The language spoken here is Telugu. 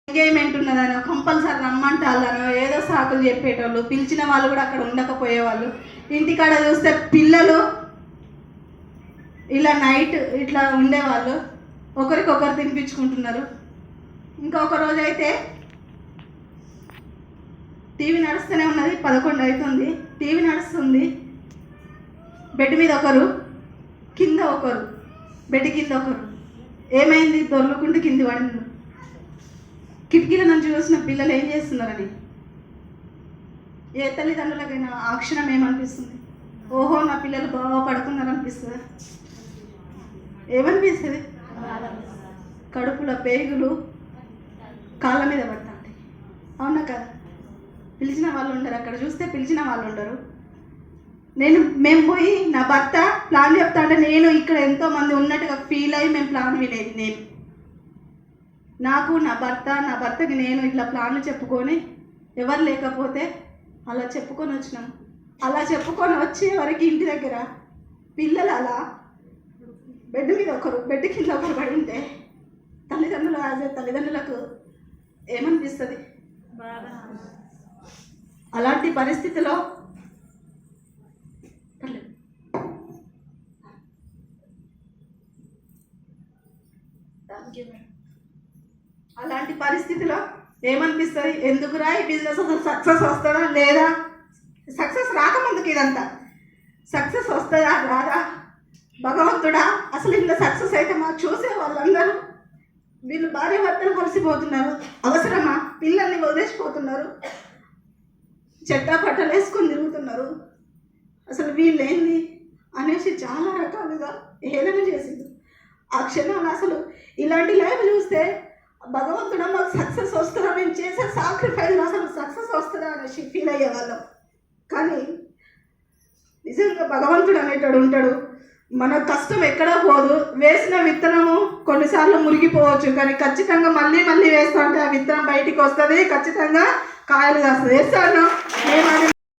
ఎంగేజ్మెంట్ ఉన్నదనో కంపల్సరీ రమ్మంటాళ్ళనో ఏదో సాకులు చెప్పేటోళ్ళు, పిలిచిన వాళ్ళు కూడా అక్కడ ఉండకపోయేవాళ్ళు. ఇంటికాడ చూస్తే పిల్లలు ఇలా నైట్ ఇట్లా ఉండేవాళ్ళు, ఒకరికొకరు తినిపించుకుంటున్నారు. ఇంకొక రోజు అయితే టీవీ నడుస్తూనే ఉన్నది, 11 అవుతుంది, టీవీ నడుస్తుంది, బెడ్ మీద ఒకరు, కింద ఒకరు, బెడ్ కింద ఒకరు. ఏమైంది? దొర్లుకుంటూ కింది పడినారు. కిటికీల నుంచి చూసిన పిల్లలు ఏం చేస్తున్నారని ఏ తల్లిదండ్రులకైనా ఆ క్షణం ఏమనిపిస్తుంది? ఓహో నా పిల్లలు బాగా పడుకున్నారు అనిపిస్తుంది. ఏమనిపిస్తుంది? కడుపుల పేగులు కాళ్ళ మీద పడతాయి. అవునా కదా? పిలిచిన వాళ్ళు ఉండరు, అక్కడ చూస్తే పిలిచిన వాళ్ళు ఉండరు. మేము పోయి నా భర్త ప్లాన్ చెప్తా అంటే నేను ఇక్కడ ఎంతోమంది ఉన్నట్టుగా ఫీల్ అయ్యి మేము ప్లాన్ వినేది. నాకు నా భర్తకి నేను ఇట్లా ప్లాన్లు చెప్పుకొని ఎవరు లేకపోతే అలా చెప్పుకొని వచ్చినాము. అలా చెప్పుకొని వచ్చే వరకు ఇంటి దగ్గర పిల్లలు అలా బెడ్ మీద ఒకరు, బెడ్ కింద ఒకరు పడి ఉంటే తల్లిదండ్రులకు ఏమనిపిస్తుంది? అలాంటి పరిస్థితిలో ఏమనిపిస్తుంది? ఎందుకురా ఈ బిజినెస్ అసలు సక్సెస్ వస్తుందా లేదా? సక్సెస్ రాకముందుకు ఇదంతా సక్సెస్ వస్తుందా రాదా? భగవంతుడా, అసలు ఇంత సక్సెస్ అయితే మాకు చూసే వాళ్ళందరూ వీళ్ళు భార్య భర్తలు కలిసిపోతున్నారు, అవసరమా? పిల్లల్ని వదిలేసిపోతున్నారు, చెట్టా పట్టలు వేసుకొని తిరుగుతున్నారు, అసలు వీళ్ళేంది అనేసి చాలా రకాలుగా హేళన చేసింది. ఆ క్షణాలు అసలు ఇలాంటి లైఫ్ చూస్తే భగవంతుడా మాకు సక్సెస్ వస్తుందా, మేము చేసే సాక్రిఫైస్ అసలు సక్సెస్ వస్తుందా అనేసి ఫీల్ అయ్యేవాళ్ళం. కానీ నిజంగా భగవంతుడు అనేటాడు ఉంటాడు. మన కష్టం ఎక్కడా పోదు. వేసిన విత్తనము కొన్నిసార్లు మురిగిపోవచ్చు, కానీ ఖచ్చితంగా మళ్ళీ వేస్తా ఉంటే ఆ విత్తనం బయటికి వస్తుంది, ఖచ్చితంగా కాయలు కాస్తుంది. వేస్తాను